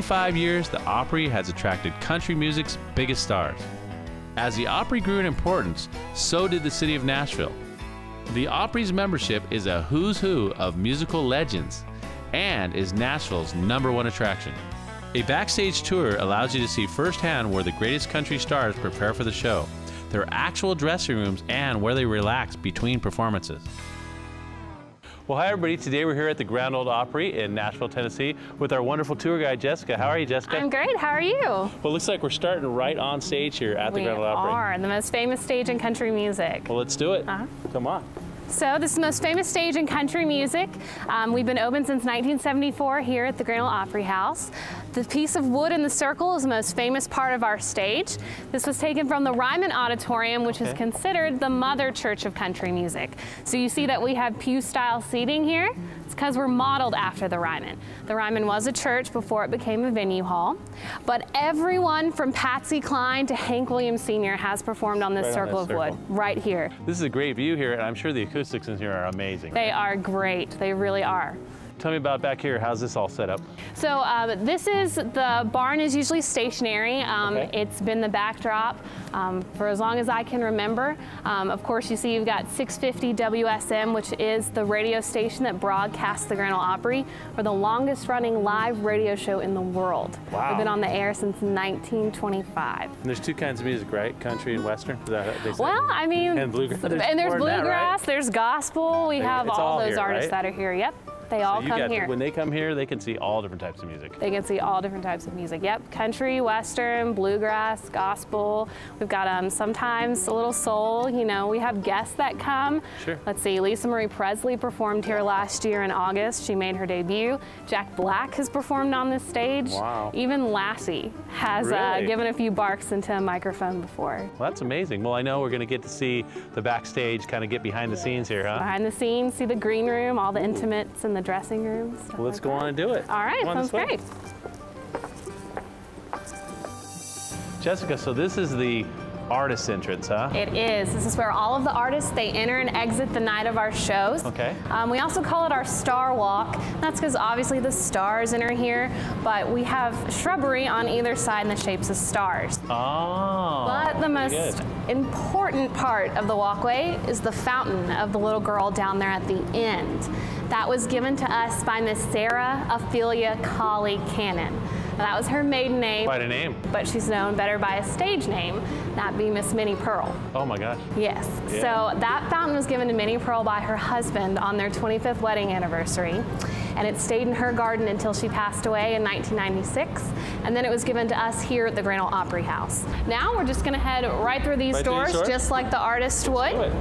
25 years, the Opry has attracted country music's biggest stars. As the Opry grew in importance, so did the city of Nashville. The Opry's membership is a who's who of musical legends and is Nashville's #1 attraction. A backstage tour allows you to see firsthand where the greatest country stars prepare for the show, their actual dressing rooms, and where they relax between performances. Well, hi everybody. Today we're here at the Grand Ole Opry in Nashville, Tennessee with our wonderful tour guide, Jessica. How are you, Jessica? I'm great. How are you? Well, it looks like we're starting right on stage here at the Grand Ole Opry. We are, the most famous stage in country music. Well, let's do it. Come on. So this is the most famous stage in country music. We've been open since 1974 here at the Grand Ole Opry House. The piece of wood in the circle is the most famous part of our stage. This was taken from the Ryman Auditorium, which is considered the mother church of country music. So you see that we have pew-style seating here. It's because we're modeled after the Ryman. The Ryman was a church before it became a venue hall. But everyone from Patsy Cline to Hank Williams Sr. has performed on this circle of wood right here. This is a great view here, and I'm sure the acoustics in here are amazing. They are great. They really are. Tell me about back here. How's this all set up? So this is, the barn is usually stationary. It's been the backdrop for as long as I can remember. Of course, you see you've got 650 WSM, which is the radio station that broadcasts the Grand Ole Opry. We're the longest running live radio show in the world. Wow. We've been on the air since 1925. And there's two kinds of music, right? Country and Western? Is that what they say? Well, I mean, and bluegrass. And there's bluegrass, there's gospel. We have all those artists that are here. Yep. They all come here. When they come here, they can see all different types of music. They can see all different types of music. Yep, country, western, bluegrass, gospel. We've got sometimes a little soul. You know, we have guests that come. Sure. Let's see, Lisa Marie Presley performed here last year in August. She made her debut. Jack Black has performed on this stage. Wow. Even Lassie has given a few barks into a microphone before. Well, that's amazing. Well, I know we're going to get to see the backstage, kind of get behind the scenes here, huh? Behind the scenes, see the green room, all the intimates in the dressing room. Well, let's go on and do it. All right, sounds great. Jessica, so this is the artist entrance, huh? It is. This is where all of the artists, they enter and exit the night of our shows. Okay. We also call it our Star Walk. That's because obviously the stars enter here, but we have shrubbery on either side in the shapes of stars. Oh. But the most important part of the walkway is the fountain of the little girl down there at the end. That was given to us by Miss Sarah Ophelia Colley Cannon. Now, that was her maiden name. Quite a name. But she's known better by a stage name, that being Miss Minnie Pearl. Oh my gosh. Yes. Yeah. So that fountain was given to Minnie Pearl by her husband on their 25th wedding anniversary. And it stayed in her garden until she passed away in 1996. And then it was given to us here at the Grand Ole Opry House. Now we're just going to head right through these doors, just like the artist would.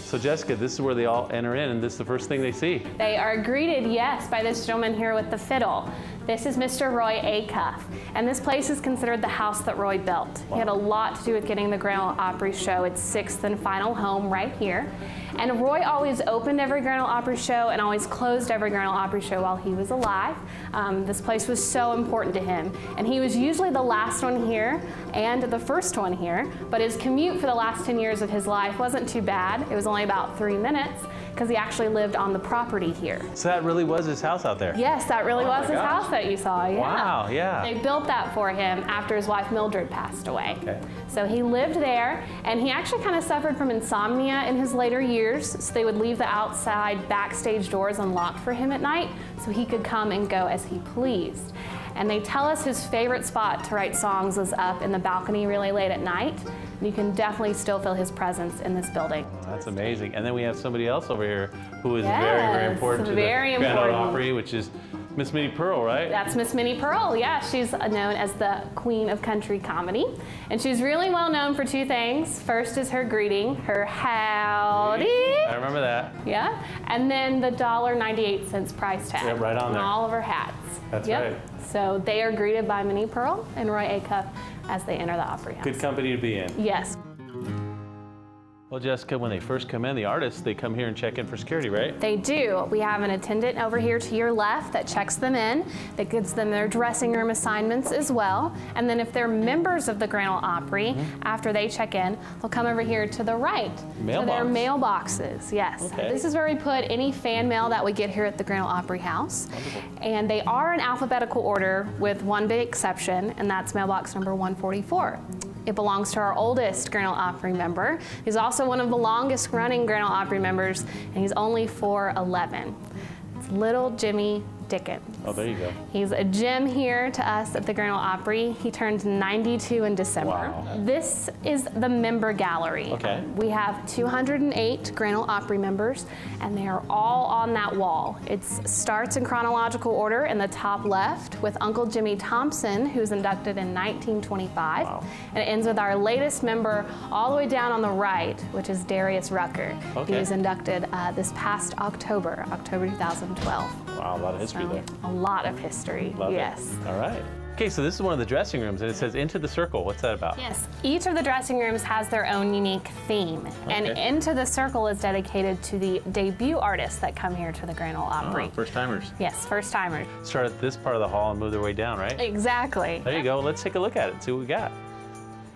So Jessica, this is where they all enter in, and this is the first thing they see. They are greeted, yes, by this gentleman here with the fiddle. This is Mr. Roy Acuff, and this place is considered the house that Roy built. Wow. He had a lot to do with getting the Grand Ole Opry show its 6th and final home right here. And Roy always opened every Grand Ole Opry show and always closed every Grand Ole Opry show while he was alive. This place was so important to him. And he was usually the last one here and the first one here, but his commute for the last 10 years of his life wasn't too bad. It was only about 3 minutes because he actually lived on the property here. So that really was his house out there? Yes, that really was his house that you saw, yeah. Wow, yeah. They built that for him after his wife Mildred passed away. Okay. So he lived there, and he actually kind of suffered from insomnia in his later years, so they would leave the outside backstage doors unlocked for him at night so he could come and go as he pleased. And they tell us his favorite spot to write songs was up in the balcony really late at night. And you can definitely still feel his presence in this building. That's amazing. And then we have somebody else over here who is very, very important to the Grand Ole Opry, which is Miss Minnie Pearl, right? That's Miss Minnie Pearl, yeah. She's known as the Queen of Country Comedy. And she's really well known for two things. First is her greeting, her howdy. I remember that. Yeah. And then the $1.98 price tag. Yeah, right on there. On all of her hats. That's right. So they are greeted by Minnie Pearl and Roy Acuff as they enter the Opry House. Good company to be in. Yes. Well, Jessica, when they first come in, the artists, they come here and check in for security, right? They do. We have an attendant over here to your left that checks them in, that gives them their dressing room assignments as well. And then if they're members of the Grand Ole Opry, after they check in, they'll come over here to the right to their mailboxes. Yes. Okay. This is where we put any fan mail that we get here at the Grand Ole Opry House. Wonderful. And they are in alphabetical order with one big exception, and that's mailbox number 144. It belongs to our oldest Grand Ole Opry member. He's also one of the longest running Grand Ole Opry members, and he's only 4'11". It's little Jimmy Dickens. Oh, there you go. He's a gem here to us at the Grand Ole Opry. He turned 92 in December. Wow. This is the member gallery. Okay. We have 208 Grand Ole Opry members, and they are all on that wall. It starts in chronological order in the top left with Uncle Jimmy Thompson, who's inducted in 1925. Wow. And it ends with our latest member all the way down on the right, which is Darius Rucker. Okay. He was inducted this past October 2012. Wow, a lot of history there. A lot of history, Love yes. it. All right. Okay, so this is one of the dressing rooms, and it says Into the Circle. What's that about? Yes, each of the dressing rooms has their own unique theme. And Into the Circle is dedicated to the debut artists that come here to the Grand Ole Opry. Oh, first timers. Yes, first timers. Start at this part of the hall and move their way down, right? Exactly. There you go. Let's take a look at it, see what we got.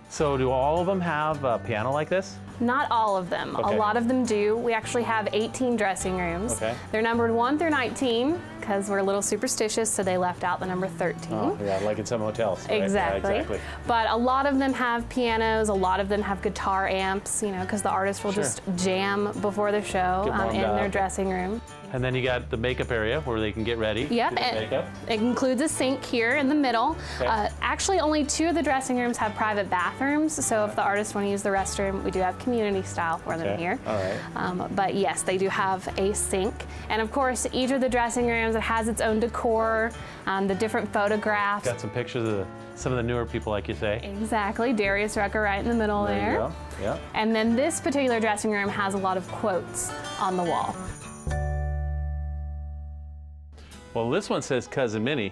So do all of them have a piano like this? Not all of them. Okay. A lot of them do. We actually have 18 dressing rooms. Okay. They're numbered 1 through 19 because we're a little superstitious, so they left out the number 13. Oh, yeah, like in some hotels. Right? Exactly. Yeah, exactly. But a lot of them have pianos, a lot of them have guitar amps, you know, because the artists will just jam before the show Get warmed in their up. dressing room. And then you got the makeup area where they can get ready. Yep, do their makeup. it includes a sink here in the middle. Okay. Actually, only 2 of the dressing rooms have private bathrooms, so if the artists want to use the restroom, we do have community style for them here. All right. But yes, they do have a sink. And of course, each of the dressing rooms, it has its own decor, the different photographs. Got some pictures of some of the newer people, like you say. Exactly, Darius Rucker right in the middle there. There you go. Yeah. And then this particular dressing room has a lot of quotes on the wall. Well, this one says Cousin Minnie.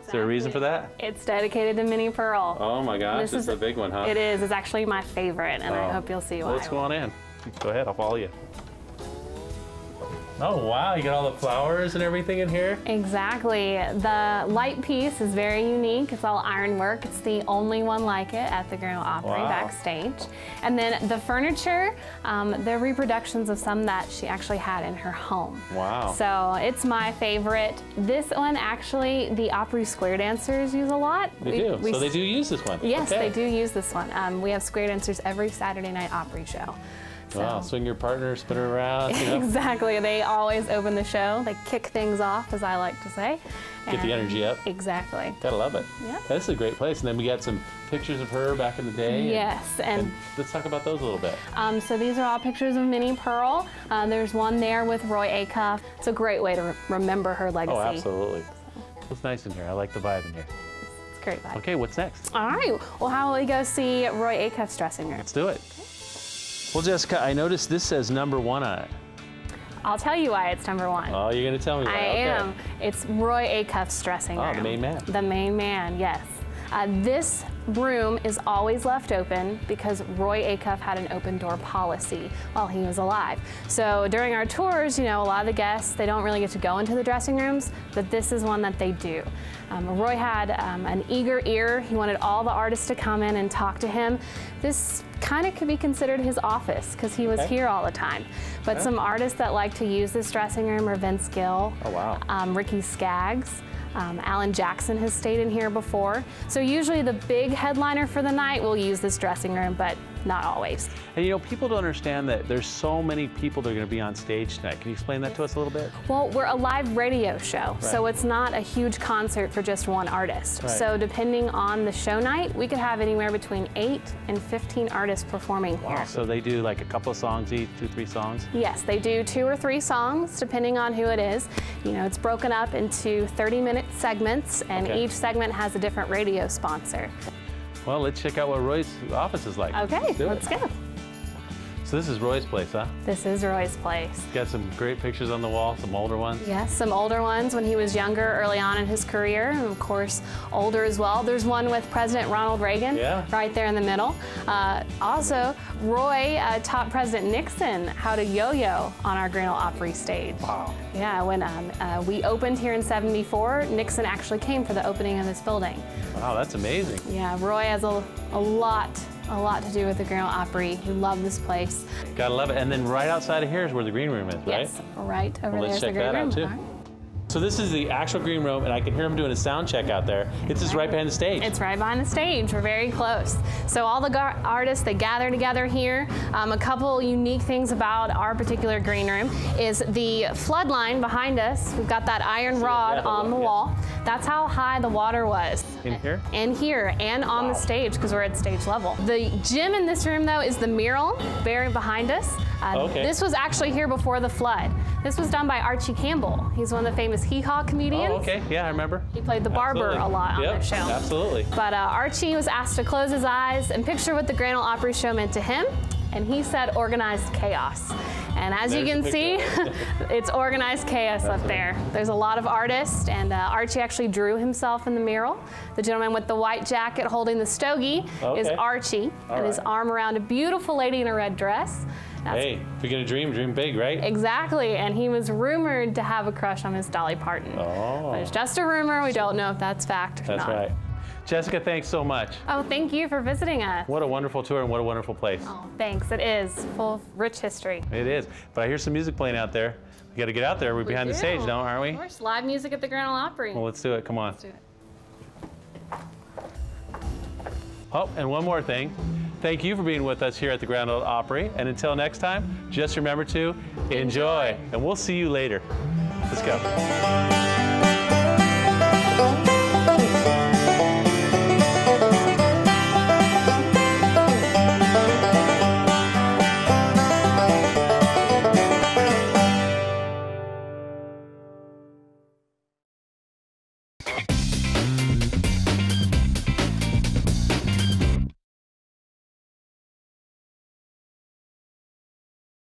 Is there a reason for that? It's dedicated to Minnie Pearl. Oh my gosh, this is a big one, huh? It is. It's actually my favorite, and I hope you'll see why. Let's go on in. Go ahead, I'll follow you. Oh wow, you got all the flowers and everything in here? Exactly. The light piece is very unique. It's all ironwork. It's the only one like it at the Grand Ole Opry backstage. And then the furniture, they're reproductions of some that she actually had in her home. Wow. So it's my favorite. This one actually, the Opry square dancers use a lot. They do. So they do use this one? Yes, they do use this one. We have square dancers every Saturday night Opry show. So. Wow, swing your partner, spin her around. You know? Exactly. They always open the show. They kick things off, as I like to say. Get the energy up. Exactly. Gotta love it. Yeah. That's a great place. And then we got some pictures of her back in the day. Yes. And let's talk about those a little bit. So these are all pictures of Minnie Pearl. There's one there with Roy Acuff. It's a great way to remember her legacy. Oh, absolutely. It's nice in here. I like the vibe in here. It's a great vibe. Okay, what's next? All right. Well, how about we go see Roy Acuff's dressing room? Let's do it. Well, Jessica, I noticed this says #1 on it. I'll tell you why it's #1. Oh, you're going to tell me why. I am. It's Roy Acuff's dressing room. Oh, the main man. The main man, yes. This room is always left open because Roy Acuff had an open door policy while he was alive. So during our tours, you know, a lot of the guests, they don't really get to go into the dressing rooms, but this is one that they do. Roy had an eager ear. He wanted all the artists to come in and talk to him. This kind of could be considered his office because he was here all the time. But some artists that like to use this dressing room are Vince Gill, Ricky Skaggs, Alan Jackson has stayed in here before. So usually the big headliner for the night will use this dressing room, but not always. And you know, people don't understand that there's so many people that are going to be on stage tonight. Can you explain that to us a little bit? Well, we're a live radio show, so it's not a huge concert for just one artist. So depending on the show night, we could have anywhere between 8 and 15 artists performing here. So they do like a couple of songs each, 2, 3 songs? Yes, they do 2 or 3 songs, depending on who it is. You know, it's broken up into 30-minute segments, and each segment has a different radio sponsor. Well, let's check out what Roy's office is like. Okay, let's go. So this is Roy's place, huh? This is Roy's place. Got some great pictures on the wall, some older ones. Yes, some older ones when he was younger, early on in his career, and of course, older as well. There's one with President Ronald Reagan, right there in the middle. Also, Roy taught President Nixon how to yo-yo on our Grand Ole Opry stage. Wow. Yeah, when we opened here in '74, Nixon actually came for the opening of this building. Wow, that's amazing. Yeah, Roy has a lot to do with the Grand Ole Opry. We love this place. Gotta love it. And then right outside of here is where the green room is, right? Yes, right over there is the green room. Let's check that out too. So this is the actual green room, and I can hear him doing a sound check out there. It's just right behind the stage. It's right behind the stage. We're very close. So all the artists, they gather together here. A couple unique things about our particular green room is the flood line behind us. We've got that iron rod on the wall. That's how high the water was. In here? In here, and on the stage, because we're at stage level. The gym in this room, though, is the mural buried behind us. This was actually here before the flood. This was done by Archie Campbell. He's one of the famous hee-haw comedians. Oh, okay. Yeah, I remember. He played the barber a lot on the show. Absolutely. But Archie was asked to close his eyes and picture what the Grand Ole Opry show meant to him, and he said organized chaos. And as you can see, it's organized chaos up there. There's a lot of artists, and Archie actually drew himself in the mural. The gentleman with the white jacket holding the stogie is Archie, and his arm around a beautiful lady in a red dress. Hey, if you're gonna dream big, right? Exactly, and he was rumored to have a crush on Miss Dolly Parton. Oh. But it's just a rumor. We don't know if that's fact or not. That's right. Jessica, thanks so much. Oh, thank you for visiting us. What a wonderful tour and what a wonderful place. Oh, thanks. It is full of rich history. It is. But I hear some music playing out there. We got to get out there. We're behind the stage, aren't we? Of course, live music at the Grand Ole Opry. Well, let's do it. Come on. Let's do it. Oh, and one more thing. Thank you for being with us here at the Grand Ole Opry. And until next time, just remember to enjoy. And we'll see you later. Let's go.